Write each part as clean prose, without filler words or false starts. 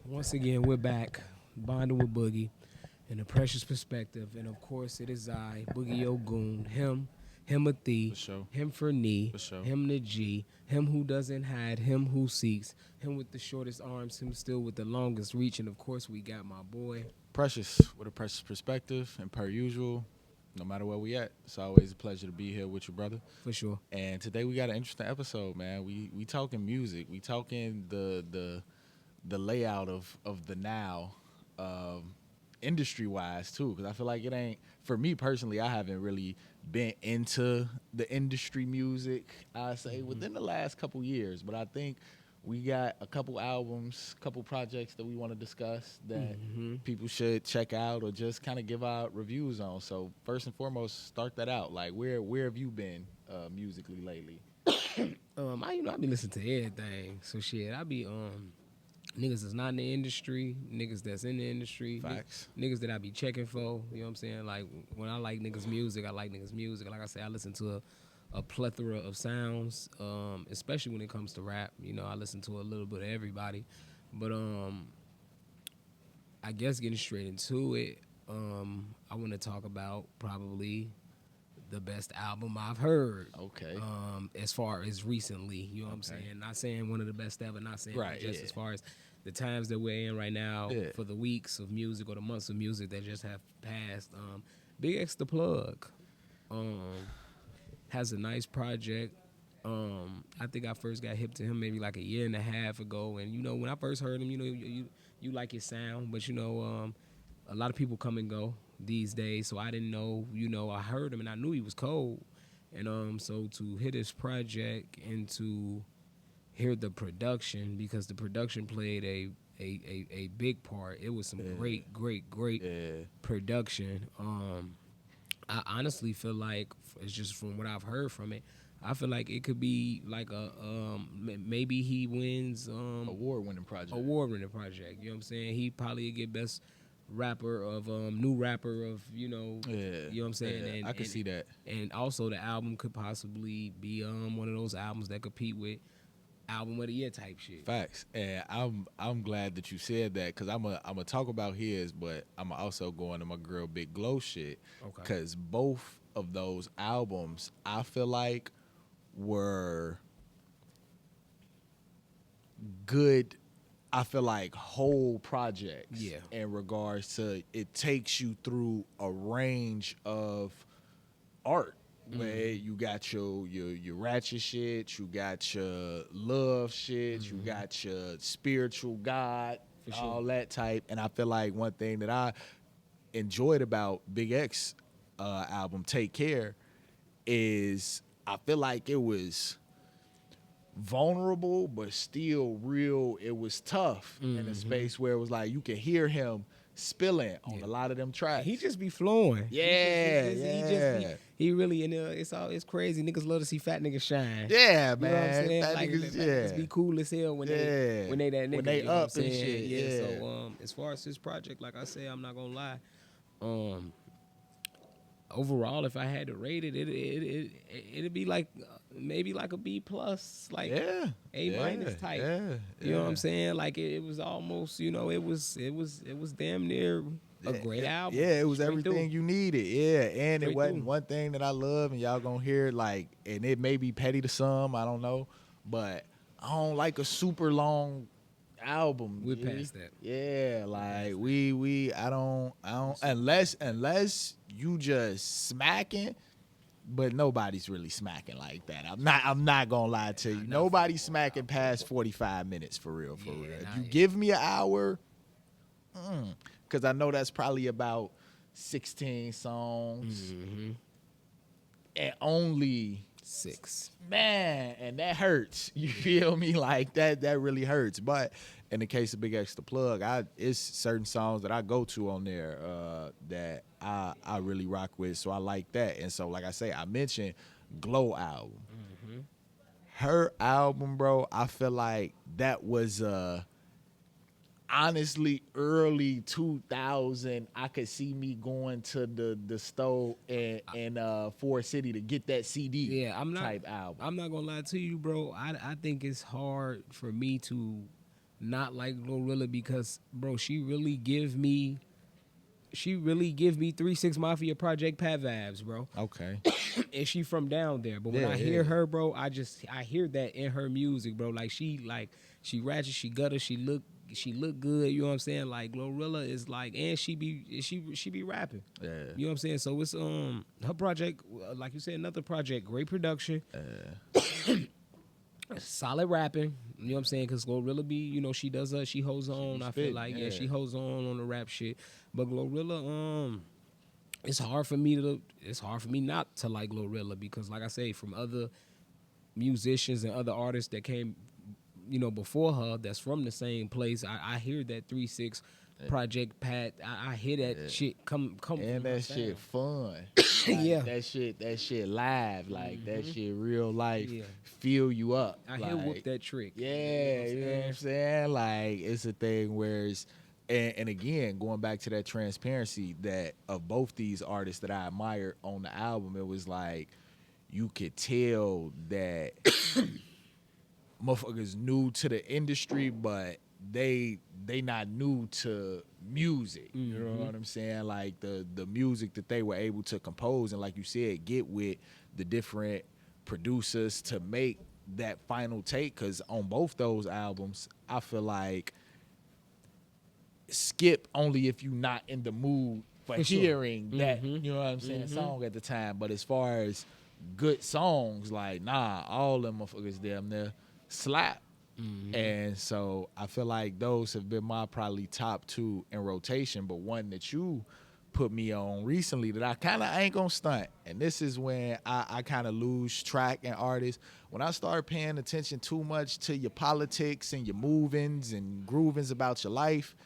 Once again, we're back, bonding with Boogie in a precious perspective. And of course, it is I, Boogie Ogun, him a For thee, sure. him for knee, For sure. him the G, him who doesn't hide, him who seeks, him with the shortest arms, him still with the longest reach. And of course, we got my boy. Precious with a precious perspective, and per usual, no matter where we at, it's always a pleasure to be here with you, brother. For sure. And today we got an interesting episode, man. We talking music. We talking the layout of the now, industry wise too. Because I feel like it ain't for me personally. I haven't really been into the industry music. I say within the last couple years, but I think we got a couple albums, couple projects that we want to discuss that people should check out or just kind of give out reviews on. So first and foremost, start that out. Like where have you been musically lately? I be listening to everything. So shit, I be niggas that's not in the industry, niggas that's in the industry, Facts. niggas that I be checking for. You know what I'm saying? Like when I like niggas' music, I like niggas' music. Like I say, I listen to a plethora of sounds, especially when it comes to rap. You know, I listen to a little bit of everybody. But I guess getting straight into it, I want to talk about probably the best album I've heard. Okay. As far as recently, you know what I'm Okay. saying? Not saying one of the best ever, not saying Right, just yeah. as far as the times that we're in right now, Yeah. for the weeks of music or the months of music that just have passed. Big X DaPlug has a nice project. I think I first got hip to him maybe like a year and a half ago, and you know when I first heard him, you know you like his sound, but you know a lot of people come and go these days, so I didn't know. You know, I heard him and I knew he was cold, and so to hit his project and to hear the production, because the production played a big part. It was some great Yeah. production. I honestly feel like it's just from what I've heard from it. I feel like it could be like a maybe he wins Award-winning project. award winning project. You know what I'm saying? He probably get best rapper of new rapper of Yeah. you know what I'm saying. Yeah, And I can see that. And also the album could possibly be one of those albums that compete with album of the year type shit. Facts, and I'm glad that you said that because I'm a talk about his, but I'm also going to my girl Big Glow shit Okay. because both of those albums I feel like were good. I feel like whole projects. Yeah. In regards to it takes you through a range of art where you got your ratchet shit, you got your love shit, you got your spiritual God, For sure. all that type. And I feel like one thing that I enjoyed about Big X album Take Care is I feel like it was vulnerable but still real. It was tough in a space where it was like you could hear him spilling on a lot of them tracks. He just be flowing. Yeah, He really, and it's crazy. Niggas love to see fat niggas shine. Yeah, You know what I'm man. saying? Fat Like, niggas, fat niggas be yeah. cool as hell when Yeah. they that nigga. When they you know what I'm up and saying? shit, yeah. So as far as this project, like I say, I'm not gonna lie. Overall, if I had to rate it, it'd be like maybe like a B plus, like Yeah. A minus type. Yeah. You know what I'm saying? Like it was almost, you know, it was damn near a great album. Yeah, it was Straight everything through. you needed. Yeah, and it Straight wasn't through. one thing that I love, and y'all gonna hear like, and it may be petty to some, I don't know, but I don't like a super long album. We're G. past that. Yeah, like I don't unless you just smacking. But nobody's really smacking like that. I'm not gonna lie to you. Nobody's smacking past 45 minutes for real. Yeah, If nah, you yeah. give me an hour, because I know that's probably about 16 songs, and only 6. man, and that hurts. You feel me? Like that really hurts. But in the case of Big X DaPlug, it's certain songs that I go to on there that I really rock with. So I like that. And so, like I say, I mentioned Glow album. Her album, bro, I feel like that was honestly early 2000. I could see me going to the store and Forest City to get that CD. Yeah, I'm not type album. I'm not gonna lie to you, bro. I think it's hard for me to not like Glorilla because, bro, she really give me 3-6 Mafia Project Pat vibes, bro. Okay. And she from down there. But when Yeah, I hear yeah. her, bro, I hear that in her music, bro. Like she ratchet, she gutter, she look good, you know what I'm saying? Like Glorilla is like, and she be rapping. Yeah. You know what I'm saying? So it's her project, like you said, another project, great production. Solid rapping, you know what I'm saying? Because Glorilla be, you know, she holds on. I feel like, yeah, she holds on the rap shit. But Glorilla, it's hard for me not to like Glorilla because, like I say, from other musicians and other artists that came, you know, before her, that's from the same place. I hear that 3-6 Project Pat. I hear that shit come. And that shit fun. Like, Yeah. That shit live. Like that shit real life. Yeah. Fill you up. I like, hear whoop that trick. Yeah, you know what I'm saying? Like it's a thing where it's and again, going back to that transparency that of both these artists that I admired on the album, it was like you could tell that motherfuckers new to the industry, but they not new to music. You know what I'm saying? Like the music that they were able to compose and, like you said, get with the different producers to make that final take. Because on both those albums, I feel like skip only if you not in the mood for hearing that, you know what I'm saying, song at the time. But as far as good songs, like, nah, all them motherfuckers damn near slap. And so I feel like those have been my probably top two in rotation. But one that you put me on recently that I ain't gonna stunt. And this is when I kind of lose track in artists. When I start paying attention too much to your politics and your movings and groovings about your life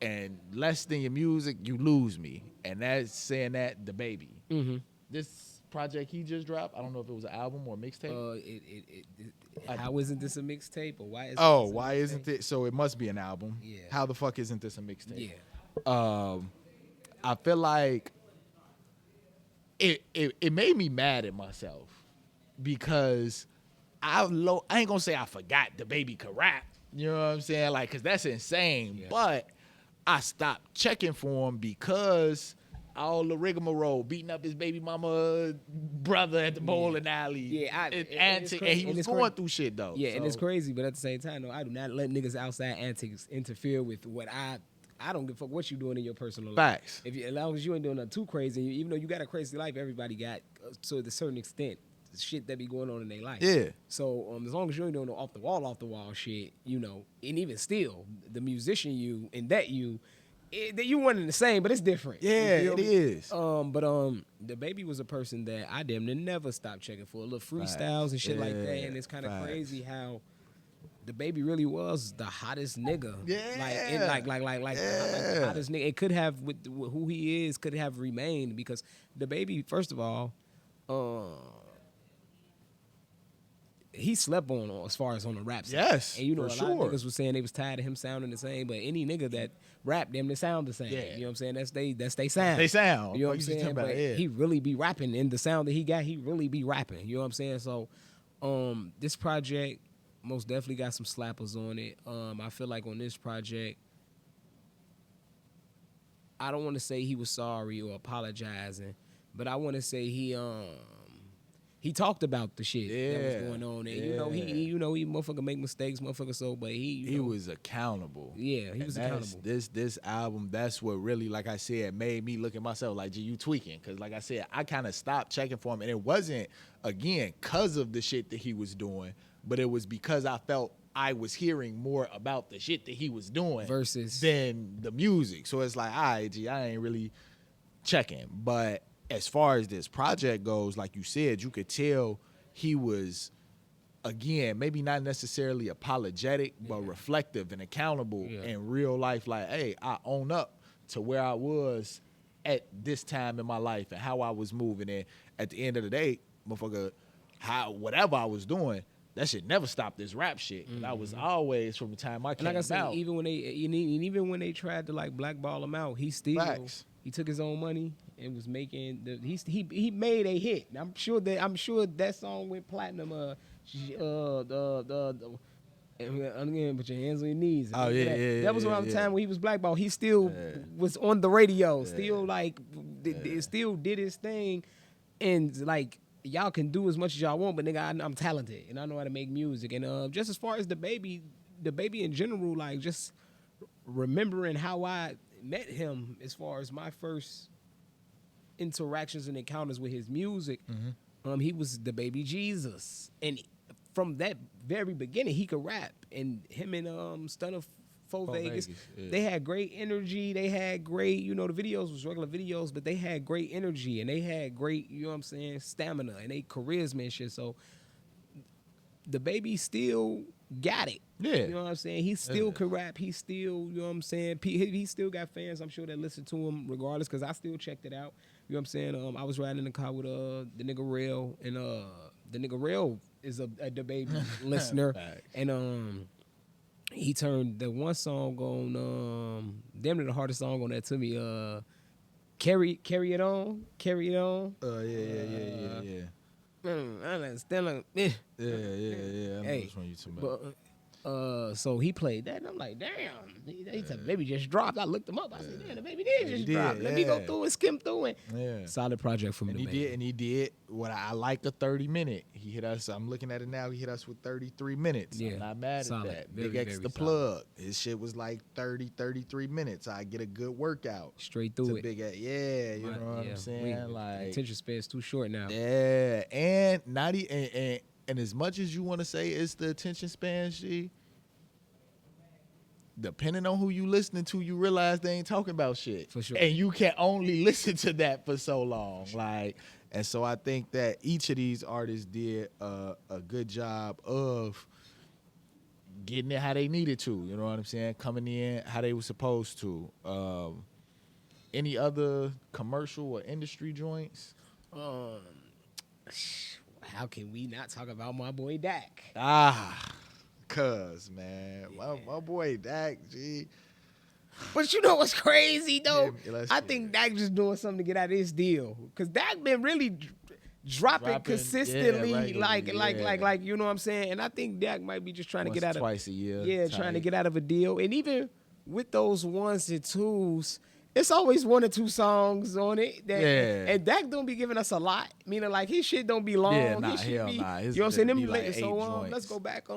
and less than your music, you lose me. And that's saying that DaBaby. This project he just dropped, I don't know if it was an album or a mixtape. How isn't this a mixtape or why? Why isn't it? So it must be an album. Yeah. How the fuck isn't this a mixtape? Yeah. I feel like it made me mad at myself because I ain't gonna say I forgot DaBaby could rap. You know what I'm saying? Like, cause that's insane. Yeah. But I stopped checking for him because all the rigmarole, beating up his baby mama brother at the bowling alley. Yeah, and he was going through shit though. Yeah, so. And it's crazy, but at the same time, though, I do not let niggas outside antics interfere with what I don't give a fuck what you doing in your personal life. Facts. As long as you ain't doing nothing too crazy, even though you got a crazy life, everybody got to a certain extent shit that be going on in their life. Yeah. So as long as you ain't doing no off the wall shit, you know, and even still, the musician you and that you one and the same, but it's different. Yeah, it is. But DaBaby was a person that I damn near never stopped checking for little freestyles and shit like that, and it's kind of crazy how DaBaby really was the hottest nigga. Yeah. Like the hottest nigga. It could have with who he is could have remained because DaBaby, first of all, he slept on as far as on the rap side. Yes, and you know, a lot of niggas was saying they was tired of him sounding the same, but any nigga that rap them, they sound the same. Yeah. You know what I'm saying? That's they sound. They sound. You know what I'm saying? But he really be rapping, and the sound that he got, he really be rapping. You know what I'm saying? So, this project most definitely got some slappers on it. I feel like on this project, I don't want to say he was sorry or apologizing, but I want to say he talked about the shit that was going on, and he motherfucker make mistakes, motherfucker. So, but he was accountable. Yeah, he was accountable. This album, that's what really, like I said, made me look at myself like, gee, you tweaking? Because, like I said, I kind of stopped checking for him, and it wasn't again because of the shit that he was doing, but it was because I felt I was hearing more about the shit that he was doing than the music. So it's like, all right, gee, I ain't really checking, but. As far as this project goes, like you said, you could tell he was, again, maybe not necessarily apologetic, but reflective and accountable in real life. Like, hey, I own up to where I was at this time in my life and how I was moving. And at the end of the day, motherfucker, whatever I was doing, that shit never stopped this rap shit. And I was always, from the time I came out. Like I said, even when they tried to like blackball him out, he still he took his own money and was making he made a hit. I'm sure that song went platinum. And again, put your hands on your knees. Oh, yeah, yeah, That was yeah, around the yeah. time when he was blackballed. He still was on the radio, still like, still did his thing, and like y'all can do as much as y'all want, but nigga, I'm talented and I know how to make music. And just as far as DaBaby in general, like just remembering how I met him, as far as my first interactions and encounters with his music, he was DaBaby Jesus, and from that very beginning, he could rap. And him and Stunner Fo Vegas, they had great energy. They had great, the videos was regular videos, but they had great energy and they had great, stamina and they charisma and shit. So DaBaby still got it. Yeah. You know what I'm saying? He still could rap. He still, he still got fans, I'm sure, that listen to him regardless, because I still checked it out. You know what I'm saying? I was riding in the car with the nigga Rail, and the nigga Rail is a DaBaby listener. And he turned the one song on, damn near the hardest song on that to me, Carry It On. Yeah. I understand. Yeah. I know which one you talking about. So he played that, and I'm like, damn. He said, "Baby just dropped." I looked him up. I said, "Damn, the baby did just drop. Let me go through and skim through it." Yeah. Solid project from the baby. He did what I like, a 30-minute. He hit us. I'm looking at it now. He hit us with 33 minutes. Yeah. I'm not mad Solid. at that. Very, Big X very DaPlug. His shit was like 33 minutes. I get a good workout. Straight through it. Big X. Yeah, you know what I'm saying? Like, attention span's too short now. Yeah, and not and as much as you want to say it's the attention span, depending on who you listening to, you realize they ain't talking about shit. For sure. And you can only listen to that for so long. Like, and so I think that each of these artists did a good job of getting it how they needed to. You know what I'm saying? Coming in how they were supposed to. Any other commercial or industry joints? How can we not talk about my boy Dak? Cuz, man. My boy Dak, G. But you know what's crazy, though? Yeah, I think Dak just doing something to get out of this deal. Because Dak been really dropping consistently, like, you know what I'm saying? And I think Dak might be just trying to get out of... twice a year. Yeah, trying to get out of a deal. And even with those ones and twos, it's always one or two songs on it. And Dak don't be giving us a lot. Meaning, like, his shit don't be long. Yeah, his shit be, nah. you know what I'm saying? Them like so let's go back.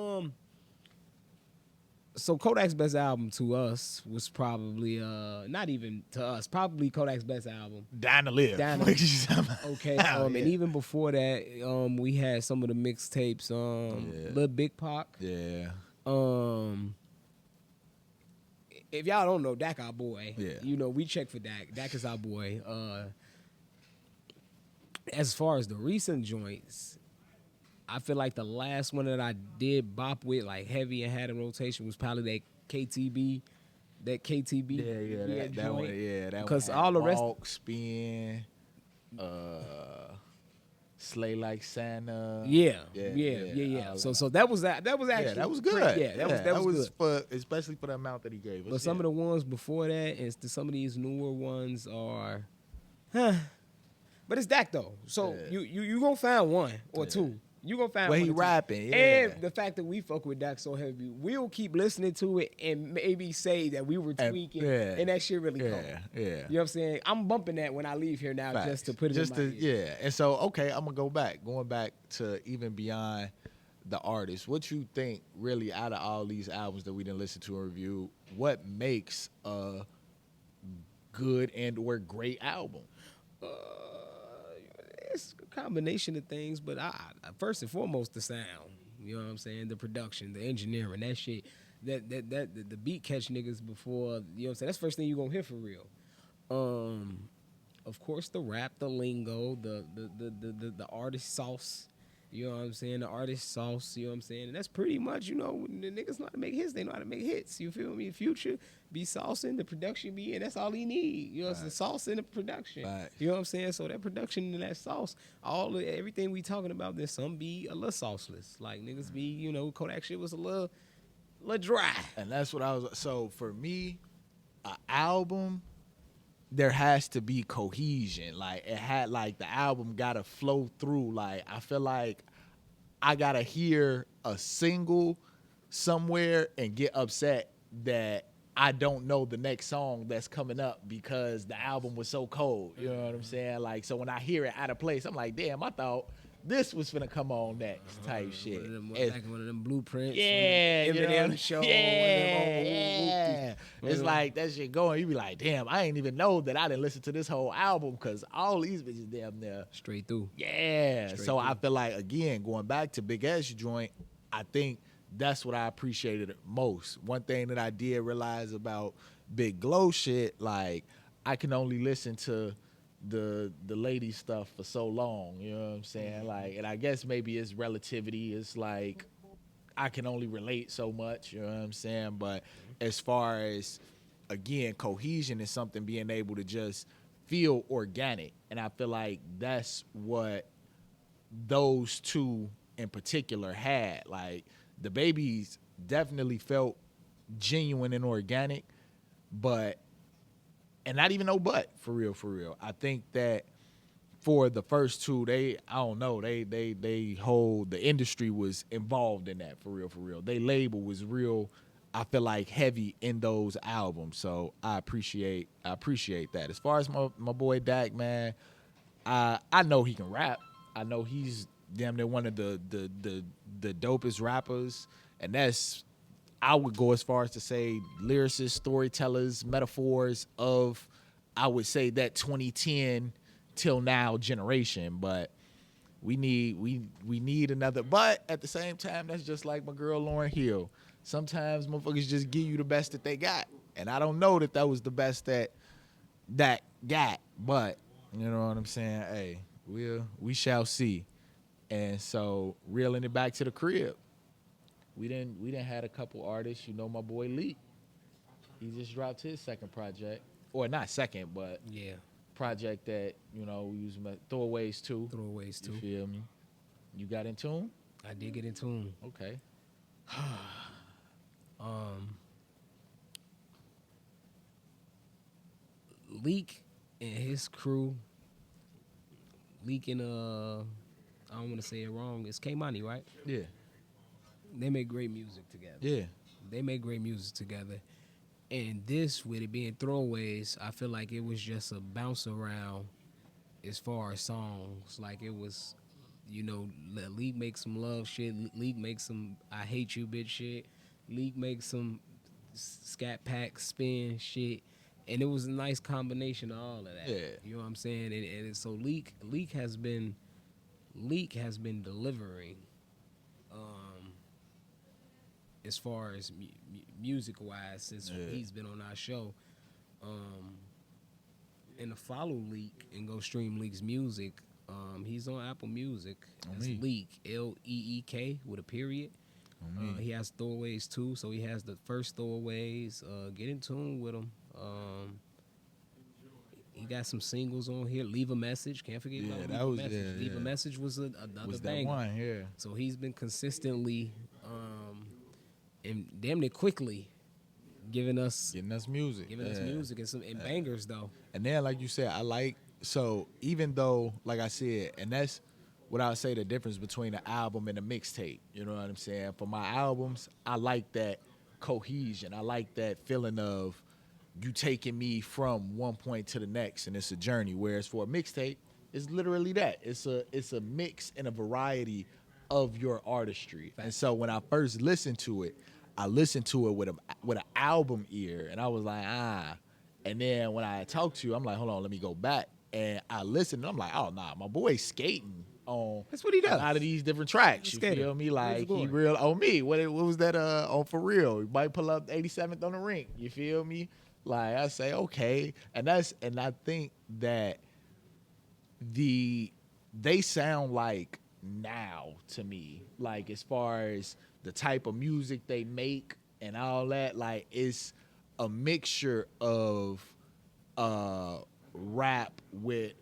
So Kodak's best album to us was probably not even to us, probably Kodak's best album. Dying to Live. Okay. And even before that, we had some of the mixtapes, Lil Big Pac. Yeah. If y'all don't know, Dak our boy. Yeah. You know, we check for Dak. Dak is our boy. As far as the recent joints, I feel like the last one that I did bop with, like heavy and had in rotation, was probably that KTB. That that one. Yeah, that one. Because all the rest, Walk, Spin, Slay Like Santa. Yeah. So that was actually that was good. That was good. Especially for the amount that he gave us. But some of the ones before that, and some of these newer ones are, but it's Dak though. So you gonna find one or two. You gonna find where one he or two. rapping, and the fact that we fuck with Dak so heavy, we'll keep listening to it and maybe say that we were tweaking, and that shit really cool. Yeah. You know what I'm saying? I'm bumping that when I leave here now, just to put it in my head. And so I'm gonna going back to even beyond the artist. What you think really out of all these albums that we didn't listen to and review, what makes a good and or great album? It's a combination of things, but I first and foremost, the sound. You know what I'm saying? The production, the engineering, that shit. That the beat catch niggas before, you know what I'm saying? That's the first thing you gonna hear for real. Of course, the rap, the lingo, the artist sauce. You know what I'm saying? The artist sauce, you know what I'm saying? And that's pretty much, the niggas know how to make hits. They know how to make hits. You feel me? Future be saucing, the production be in. That's all he need. You know, it's the sauce in the production. Right. You know what I'm saying? So that production and that sauce, everything we talking about, then some be a little sauceless. Like niggas be, Kodak shit was a little dry. And that's what so for me, an album, there has to be cohesion. Like the album gotta flow through. Like I feel like I gotta hear a single somewhere and get upset that I don't know the next song that's coming up because the album was so cold. You know what I'm saying? Like, so when I hear it out of place, I'm like, damn, I thought this was finna come on next type shit. Like one of them blueprints. Yeah, Eminem show. yeah. It's like that shit going. You be like, damn, I ain't even know that I didn't listen to this whole album because all these bitches damn near straight through. Yeah. Straight so through. I feel like, again, going back to Big S joint, I think that's what I appreciated most. One thing that I did realize about Big Glow shit, like, I can only listen to the lady stuff for so long, you know what I'm saying? Like, and I guess maybe it's relativity. It's like I can only relate so much, you know what I'm saying? But as far as, again, cohesion is something being able to just feel organic, and I feel like that's what those two in particular had. Like, DaBaby's definitely felt genuine and organic, but and not even no but for real. I think that for the first two, they hold the industry was involved in that for real. They label was real, I feel like, heavy in those albums. So I appreciate that. As far as my boy Dak, man, I know he can rap. I know he's damn near one of the dopest rappers, and that's, I would go as far as to say, lyricists, storytellers, metaphors of, I would say, that 2010 till now generation. But we need another. But at the same time, that's just like my girl Lauryn Hill. Sometimes motherfuckers just give you the best that they got, and I don't know that was the best that got. But you know what I'm saying? Hey, we shall see. And so, reeling it back to the crib, we didn't had a couple artists. You know, my boy Leek, he just dropped his second project, or not second, but project that, you know, we use Throwaways too. You feel me? You got in tune? I did get in tune. Okay. Leek and his crew. Leek and I don't want to say it wrong. It's K-Money, right? Yeah. They make great music together. Yeah. They make great music together. And this, with it being Throwaways, I feel like it was just a bounce around as far as songs. Like, it was, you know, Leek makes some love shit. Leek makes some I hate you bitch shit. Leek makes some scat pack spin shit. And it was a nice combination of all of that. Yeah. You know what I'm saying? And so Leek has been delivering as far as music wise since he's been on our show. And to follow Leek and go stream Leek's music, he's on Apple Music. That's Leek, Leek with a period. He has Throwaways too, so he has the first Throwaways. Get in tune with him. He got some singles on here. Leave a Message. Can't forget about Leave a Message. Leave a Message was another was that banger. one, yeah. So he's been consistently and damn near quickly giving us music. And bangers though. And then, like you said, so even though, like I said, and that's what I would say the difference between an album and a mixtape. You know what I'm saying? For my albums, I like that cohesion. I like that feeling of you taking me from one point to the next, and it's a journey. Whereas for a mixtape, it's literally that. It's a mix and a variety of your artistry. And so when I first listened to it, I listened to it with an album ear, and I was like, And then when I talked to you, I'm like, hold on, let me go back. And I listened, and I'm like, oh, nah, my boy's skating on That's what he does. a lot of these different tracks. You feel me? Like, he real on me. What was that on For Real? He might pull up 87th on the ring. You feel me? Like, I say, okay. And I think that they sound like now to me, like, as far as the type of music they make and all that, like, it's a mixture of rap with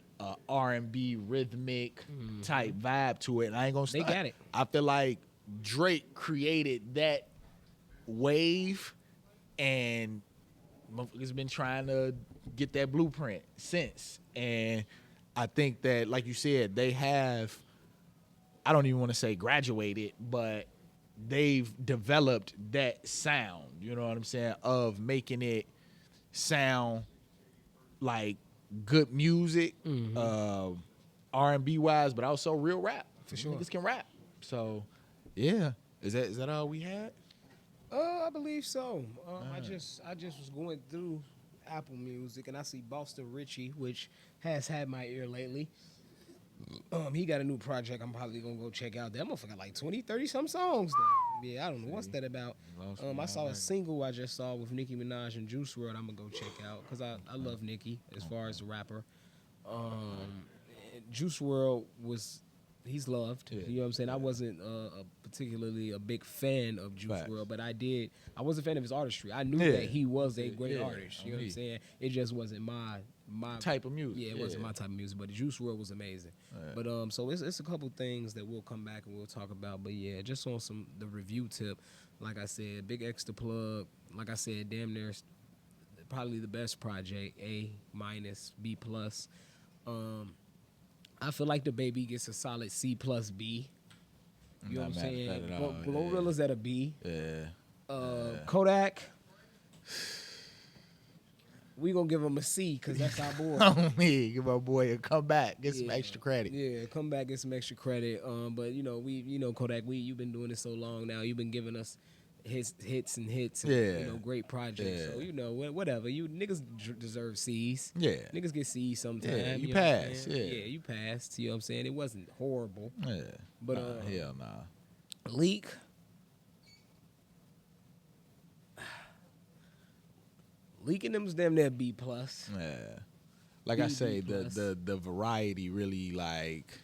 R&B rhythmic type vibe to it. And I ain't gonna stunt. They got it. I feel like Drake created that wave, and motherfuckers been trying to get that blueprint since. And I think that, like you said, they have, I don't even want to say graduated, but they've developed that sound, you know what I'm saying, of making it sound like good music, R&B wise, but also real rap. For sure. Niggas can rap. So, yeah. Is that all we had? I believe so. I just was going through Apple Music and I see Boston Richie, which has had my ear lately. He got a new project I'm probably gonna go check out. That motherfucker got like 20, 30 some songs though. Yeah, I don't know what's that about. I saw a single I just saw with Nicki Minaj and Juice WRLD. I'm gonna go check out because I love Nicki as far as a rapper. Juice WRLD he's loved. Yeah. You know what I'm saying? I wasn't particularly a big fan of Juice WRLD, but I was a fan of his artistry. I knew that he was a great artist. You know what I'm saying? It just wasn't my type of music. Yeah, it wasn't my type of music, but the Juice WRLD was amazing. Yeah. But so it's a couple things that we'll come back and we'll talk about. But yeah, just on the review tip, like I said, big X DaPlug. Like I said, damn near probably the best project, A-, B+. I feel like DaBaby gets a solid C+, B. You know what I'm saying? Glorilla's at a B. Yeah. Kodak, we gonna give him a C because that's our boy. Give my boy a comeback, get some extra credit. Yeah, come back, get some extra credit. But Kodak, you've been doing this so long now. You've been giving us hits and great projects. So whatever. You niggas deserve C's. Yeah, niggas get C's sometimes. Yeah, you passed. Yeah, you passed. You know what I'm saying? It wasn't horrible. Yeah, but hell nah. Leek. Leaking them's damn near B+. Yeah, like I say, the variety really like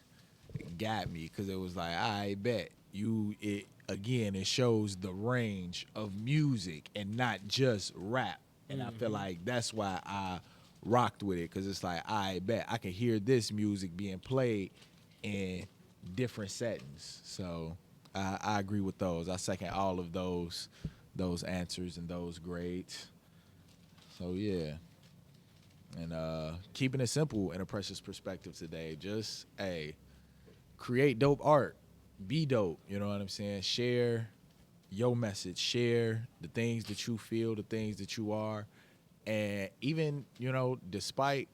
got me because it was like, I bet it shows the range of music and not just rap, and I feel like that's why I rocked with it because it's like, I bet I can hear this music being played in different settings. So I agree with those. I second all of those answers and those grades. So yeah, and keeping it simple in a Precious perspective today. Just create dope art, be dope. You know what I'm saying? Share your message, share the things that you feel, the things that you are, and even despite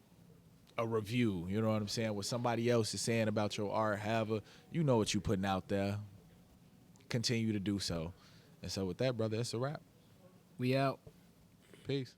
a review, you know what I'm saying, what somebody else is saying about your art, however, you know what you're putting out there. Continue to do so. And so with that, brother, that's a wrap. We out. Peace.